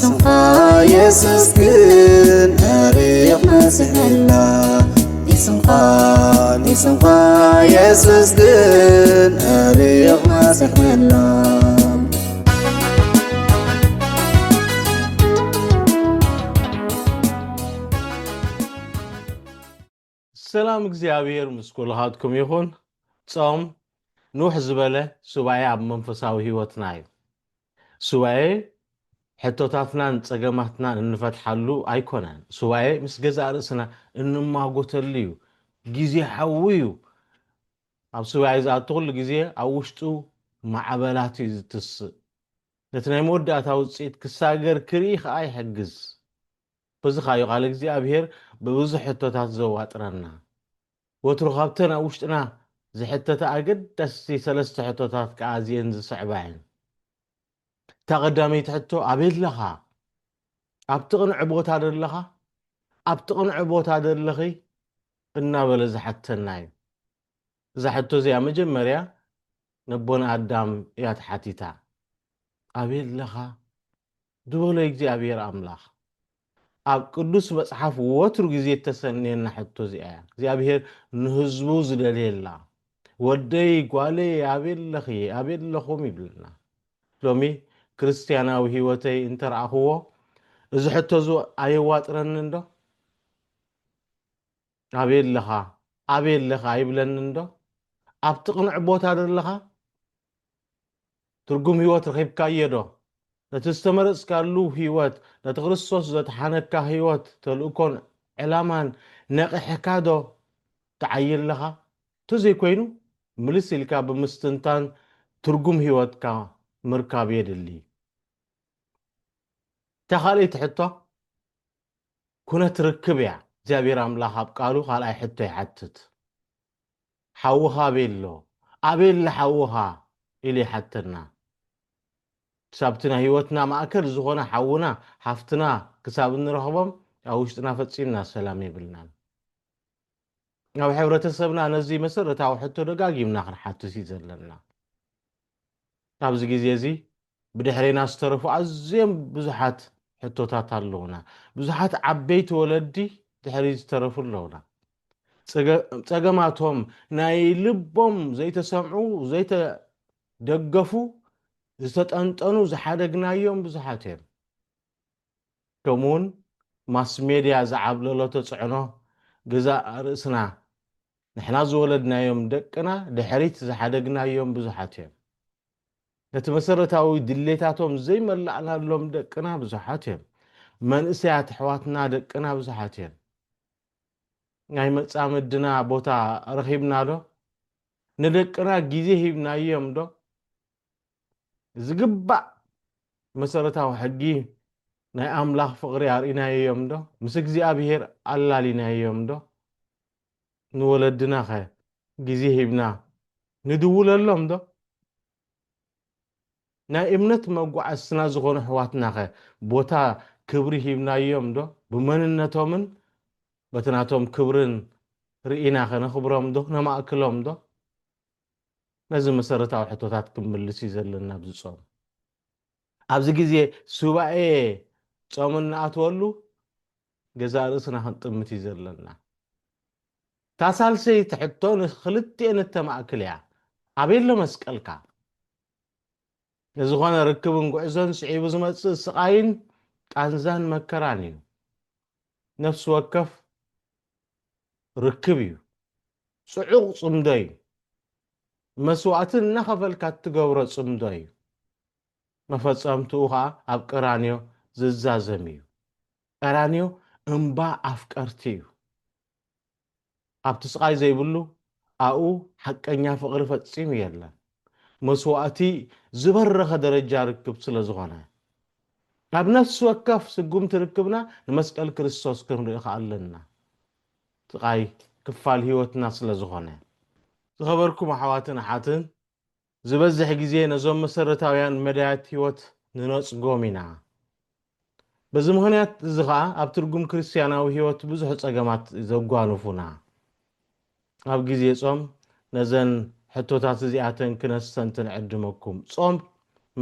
اسمها يسوس كن أريق مسحنا اسمها يسوس كن أريق مسحنا سلام እግዚአብሔር ምስኩል ሃትኩም ይሁን ጾም ኑህ ዝበለ ሱባኤ ኣብ መንፈሳዊ ህይወትና እዩ ሱባኤ ሕቶታትናን ፀገማትናን እንፈትሓሉ ኣይኮነን ሱባኤ ምስ ገዛእ ርእስና እንማጎተሉ እዩ ግዜ ሓዊ እዩ ኣብ ሱባኤ ዝኣቱ ኩሉ ግዜ ኣብ ውሽጡ ማዕበላት እዩ ዝትስእ ነቲ ናይ መወዳእታ ውፅኢት ክሳገር ክርኢ ከዓ ይሕግዝ በዚ ካዮ ቃል እግዚኣብሔር ብብዙሕ ሕቶታት ዘዋጥረና ወትሩ ካብተን ኣብ ውሽጥና ዝሕተተ ኣገዳሲ ሰለስተ ሕቶታት ከዓ እዚአን ዝስዕባ እየን ተቐዳመይቲ ሕቶ ኣበየለኻ ኣብቲ ቅኑዕ ቦታ ደለኻ ኣብቲ ቅኑዕ ቦታ ደለኺ እናበለ ዝሓተና እዩ እዛ ሕቶ እዚኣ መጀመርያ ነቦና ኣዳም እያ ተሓቲታ ኣበየለኻ ድበሎ እግዚኣብሔር ኣምላኽ ኣብ ቅዱስ መጽሓፍ ወትሩ ግዜ ተሰንየና ሕቶ እዚኣ እግዚኣብሔር ንህዝቡ ዝደልየላ ወደይ ጓለይ ኣበየለኹም ይብለና ሎሚ ክርስትያናዊ ህይወተይ እንተረኣኽዎ እዚ ሕቶ እዚ ኣየዋጥረኒ እንዶ ኣበየለኻ ይብለኒ እንዶ ኣብቲ ቅኑዕ ቦታ ደለኻ ትርጉም ህይወት ረኺብካዮ ዶ ነቲ ዝተመረፅካሉ ህይወት ነቲ ክርስቶስ ዘተሓነካ ህይወት ተልእኮን ዕላማን ነቂሕካ ዶ ተዓይለኻ ተዘይኮይኑ ምልስ ኢልካ ብምስትንታን ትርጉም ህይወትካ ምርካብ የድሊ ተኻልእቲ ሕቶ ኩነት ርክብ እያ እግዚኣብሔር ኣምላኽ ኣብ ቃሉ ካልኣይ ሕቶ ይሓትት ሓውኻ ኣበየለ ሓውኻ ኢሉ ይሓተና ክሳብትና ህይወትና ማእከል ዝኾነ ሓውና ሓፍትና ክሳብ እንረኽቦም ኣብ ውሽጥና ፈፂምና ሰላም የብልናን ኣብ ሕብረተሰብና ነዚ መሰረታዊ ሕቶ ደጋጊምና ክንሓትት እዩ ዘለና ኣብዚ ግዜ እዚ ብድሕሪና ዝተረፉ ኣዝዮም ብዙሓት ሕቶታት ኣለውና ብዙሓት ዓበይቲ ወለዲ ድሕሪ ዝተረፉ ኣለውና ፀገማቶም ናይ ልቦም ዘይተሰምዑ ዘይተደገፉ ዝተጠንጠኑ ዝሓደግናዮም ብዙሓት እዮም ከምኡውን ማስ ሜድያ ዝዓብለሎ ተፅዕኖ ገዛእ ርእስና ንሕና ዝወለድናዮም ደቅና ድሕሪት ዝሓደግናዮም ብዙሓት እዮም ነቲ መሰረታዊ ድሌታቶም ዘይመላእናሎም ደቅና ብዙሓት እዮም መንእሰያት ኣሕዋትና ደቅና ብዙሓት እዮም ናይ መፃምድና ቦታ ረኺብና ዶ ንደቅና ግዜ ሂብናዮም ዶ ዝግባእ መሰረታዊ ሕጊ ናይ ኣምላኽ ፍቕሪ ኣርኢናዮም ዶ ምስ እግዚኣብሔር ኣላሊናዮም ዶ ንወለድና ኸ ግዜ ሂብና ንድውለሎም ዶ ናይ እምነት መጓዓዝትና ዝኾኑ ኣሕዋትና ኸ ቦታ ክብሪ ሂብናዮም ዶ ብመንነቶምን በትናቶም ክብርን ርኢና ኸነኽብሮም ዶ ነማእክሎም ዶ ነዚ መሰረታዊ ሕቶታት ክምልስ እዩ ዘለና ብዝፆም ኣብዚ ግዜ ሱባኤ ጾም እናኣትወሉ ገዛእ ርእስና ክንጥምት እዩ ዘለና ታሳልሰይቲ ሕቶ ንክልቲአን እተማእክል እያ ኣበየሎ መስቀልካ ዝኾነ ርክብን ጉዕዞን ስዒቡ ዝመፅእ ስቃይን ቃንዛን መከራን እዩ ነፍሲ ወከፍ ርክብ እዩ ፅዑቕ ፅምዶ እዩ መስዋዕትን እናኸፈልካ እትገብሮ ፅምዶ እዩ መፈፀምትኡ ከዓ ኣብ ቀራንዮ ዝዛዘም እዩ ቀራንዮ እምባ ኣፍቀርቲ እዩ ኣብቲ ስቃይ ዘይብሉ ኣብኡ ሓቀኛ ፍቕሪ ፈፂሙ የለን መስዋዕቲ ዝበረኸ ደረጃ ርክብ ስለ ዝኾነ ኣብ ነፍሲ ወከፍ ስጉምቲ ርክብና ንመስቀል ክርስቶስ ክንርኢ ኣለና ስቃይ ክፋል ህይወትና ስለ ዝኾነ ዝኸበርኩም ኣሕዋትን ኣሓትን ዝበዝሕ ግዜ ነዞም መሰረታውያን መዳያት ህይወት ንነፅጎም ኢና በዚ ምክንያት እዚ ከዓ ኣብ ትርጉም ክርስትያናዊ ህይወት ብዙሕ ፀገማት ዘጓንፉና ኣብ ግዜ ጾም ነዘን ሕቶታት እዚኣተን ክነስተንትን ዕድመኩም ጾም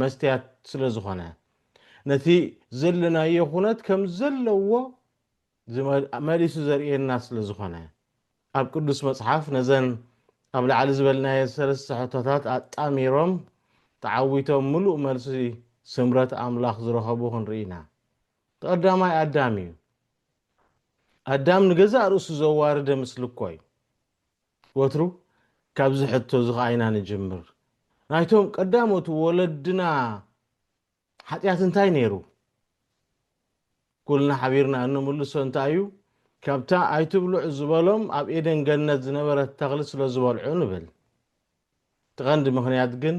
መስትያት ስለ ዝኾነ ነቲ ዘለናዮ ኩነት ከም ዘለዎ መሊሱ ዘርእየና ስለ ዝኾነ ኣብ ቅዱስ መጽሓፍ ነዘን ኣብ ላዕሊ ዝበልናየ ሰለስተ ሕቶታት ኣጣሚሮም ተዓዊቶም ምሉእ መልሲ ስምረት ኣምላኽ ዝረኸቡ ክንርኢና። ቀዳማይ ኣዳም እዩ። ኣዳም ንገዛእ ርእሱ ዘዋርደ ምስሊ እኮ እዩ። ወትሩ ካብዚ ሕቶ ዝኸኣይና ንጅምር። ናይቶም ቀዳሞቱ ወለድና ሓጢኣት እንታይ ነይሩ? ኩልና ሓቢርና እንምልሶ እንታይ እዩ? ካብታ ኣይትብልዑ ዝበሎም ኣብ ኤደን ገነት ዝነበረት ተኽሊ ስለ ዝበልዑ ንብል። ትቐንዲ ምኽንያት ግን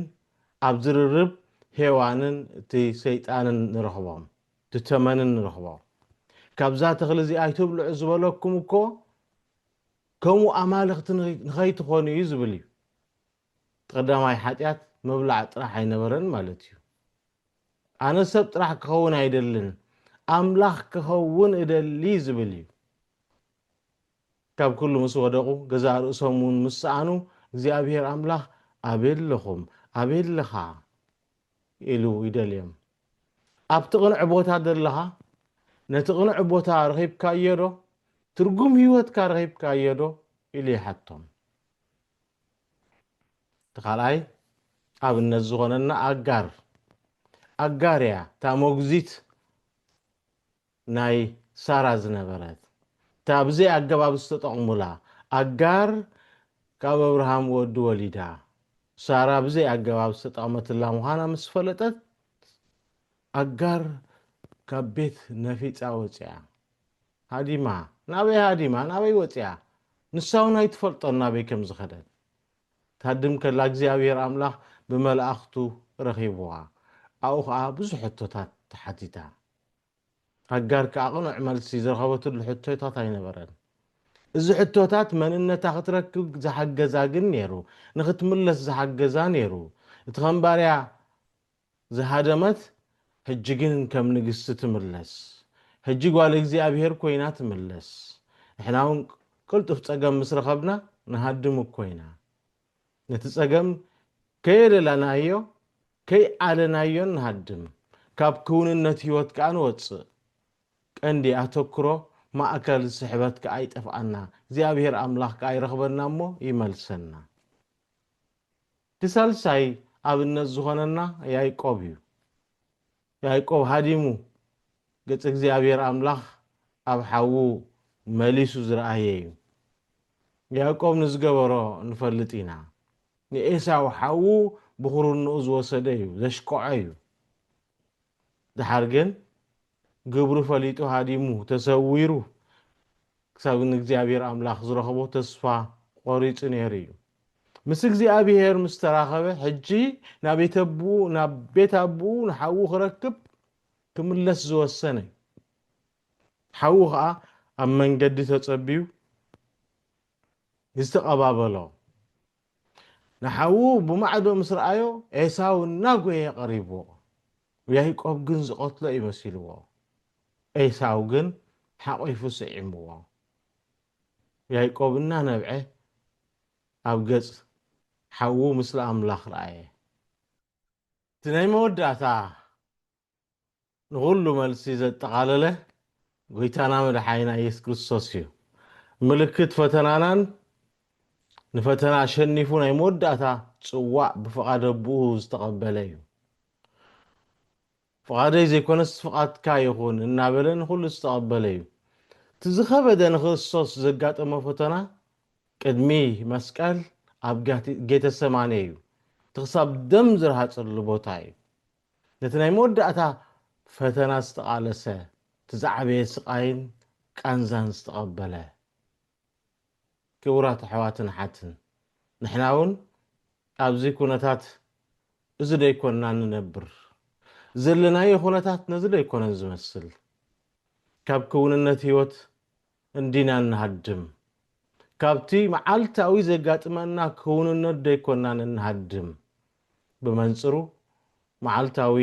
ኣብ ዝርርብ ሄዋንን እቲ ሰይጣንን ንረኽቦም ትተመንን ንረኽቦም። ካብዛ ተኽሊ እዚ ኣይትብልዑ ዝበለኩም እኮ ከምኡ ኣማልኽቲ ንኸይትኾኑ እዩ ዝብል እዩ። ቀዳማይ ሓጢኣት ምብላዕ ጥራሕ ኣይነበረን ማለት እዩ። ኣነ ሰብ ጥራሕ ክኸውን ኣይደልን ኣምላኽ ክኸውን እደሊ ዝብል እዩ። ካብ ኩሉ ምስ ወደቑ ገዛእ ርእሶም እውን ምስ ሰኣኑ እግዚኣብሔር ኣምላኽ ኣበለኹም ኣበለኻ ኢሉ ይደልዮም። ኣብቲ ቅኑዕ ቦታ ዘለኻ ነቲ ቅኑዕ ቦታ ረኺብካዮ ዶ? ትርጉም ህይወትካ ረኺብካዮ ዶ ኢሉ ይሓቶም። ተኻልኣይ ኣብነት ዝኾነና ኣጋር እያ እታ ሞግዚት ናይ ሳራ ዝነበረት እታ ብዘይ ኣገባብ ዝተጠቕሙላ ኣጋር ካብ ኣብርሃም ወዲ ወሊዳ ሳራ ብዘይ ኣገባብ ዝተጠቕመትላ ምዃና ምስ ፈለጠት ኣጋር ካብ ቤት ነፊፃ ወፅያ ሃዲማ ናበይ ወፅያ ንሳ እውን ኣይትፈልጦ ናበይ ከም ዝኸደት ታድም ከላ እግዚኣብሔር ኣምላኽ ብመላእኽቱ ረኺብዋ። ኣብኡ ከዓ ብዙሕ ሕቶታት ተሓቲታ ኣጋር ከዓ ቅኑዕ መልሲ ዝረኸበትሉ ሕቶታት ኣይነበረን። እዚ ሕቶታት መንነታ ክትረክብ ዝሓገዛ ግን ነይሩ፣ ንኽትምለስ ዝሓገዛ ነይሩ። እቲ ኸምባርያ ዝሃደመት ሕጂ ግን ከም ንግስቲ ትምለስ፣ ሕጂ ጓል እግዚኣብሔር ኮይና ትምለስ። ንሕና እውን ቅልጡፍ ፀገም ምስ ረኸብና ንሃድም ኮይና ነቲ ፀገም ከየደላናዮ ከይዓለናዮ ንሃድም፣ ካብ ክውንነት ህይወት ከዓ ንወፅእ። ቀንዲ ኣተኩሮ ማእከል ስሕበት ከዓ ይጠፍኣና፣ እግዚኣብሔር ኣምላኽ ከዓ ይረኽበና እሞ ይመልሰና። ትሳልሳይ ኣብነት ዝኾነና ያዕቆብ እዩ። ያዕቆብ ሃዲሙ ገጽ እግዚኣብሔር ኣምላኽ ኣብ ሓዉ መሊሱ ዝረኣየ እዩ። ያዕቆብ ንዝገበሮ ንፈልጥ ኢና። ንኤሳው ሓዉ ብኽሩንኡ ዝወሰደ እዩ፣ ዘሽከዖ እዩ። ድሓር ግን ግብሩ ፈሊጡ ሃዲሙ ተሰዊሩ ክሳብ ንእግዚኣብሔር ኣምላኽ ዝረኸቦ ተስፋ ቆሪፁ ነይሩ እዩ። ምስ እግዚኣብሔር ምስ ተራኸበ ሕጂ ናብ ቤት ኣቡኡ ንሓዉ ክረክብ ክምለስ ዝወሰነ እዩ። ሓዉ ከዓ ኣብ መንገዲ ተፀቢዩ ዝተቐባበሎ ንሓዉ ብማዕዶ ምስ ረኣዮ ኤሳው እናጎየ ቀሪብዎ፣ ያዕቆብ ግን ዝቐትሎ ይመሲልዎ። ኤሳው ግን ሓቆይፉ ስዒምዎ። ያዕቆብ እናነብዐ ኣብ ገጽ ሓዉ ምስሊ ኣምላኽ ረኣየ። እቲ ናይ መወዳእታ ንኹሉ መልሲ ዘጠቓለለ ጎይታና መድሓኒና ኢየሱስ ክርስቶስ እዩ። ምልክት ፈተናናን ንፈተና ኣሸኒፉ ናይ መወዳእታ ጽዋዕ ብፍቓድ ኣቡኡ ዝተቐበለ እዩ። ፍቓደይ ዘይኮነስ ፍቓድካ ይኹን እናበለ ንኹሉ ዝተቐበለ እዩ። እቲ ዝኸበደ ንክርስቶስ ዘጋጠመ ፈተና ቅድሚ መስቀል ኣብ ጌተሰማኒ እዩ። እቲ ክሳብ ደም ዝረሃፀሉ ቦታ እዩ። ነቲ ናይ መወዳእታ ፈተና ዝተቓለሰ እቲ ዝዓበየ ስቃይን ቃንዛን ዝተቐበለ ክቡራት ኣሕዋትን ሓትን ንሕና እውን ኣብዚ ኩነታት እዚ ደይኮንና ንነብር ዘለናዮ ኩነታት ነዚ ደይኮነን ዝመስል ካብ ክውንነት ህይወት እንዲና ንሃድም ካብቲ መዓልታዊ ዘጋጥመና ክውንነት ደይኮንና ንሃድም ብመንፅሩ መዓልታዊ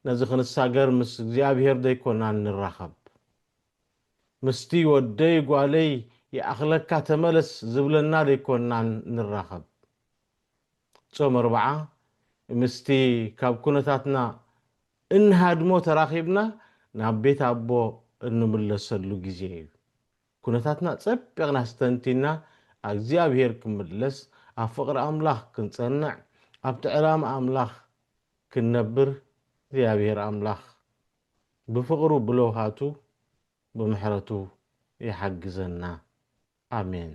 ነዚ ክንሳገር ምስ እግዚኣብሔር ደይኮንና ንራኸብ ምስቲ ወደይ ጓለይ ይኣኽለካ ተመለስ ዝብለና ደይኮንና ንራኸብ ጾም 4 ምስቲ ካብ ኩነታትና እንሃድሞ ተራኺብና ናብ ቤት አቦ እንምለሰሉ ግዜ እዩ ኩነታትና ፀቢቕና ስተንቲና ኣብ እግዚኣብሔር ክምለስ ኣብ ፍቕሪ ኣምላኽ ክንጸንዕ ኣብቲ ዕላማ ኣምላኽ ክንነብር እግዚኣብሔር ኣምላኽ ብፍቕሩ ብለውሃቱ ብምሕረቱ ይሓግዘና አሜን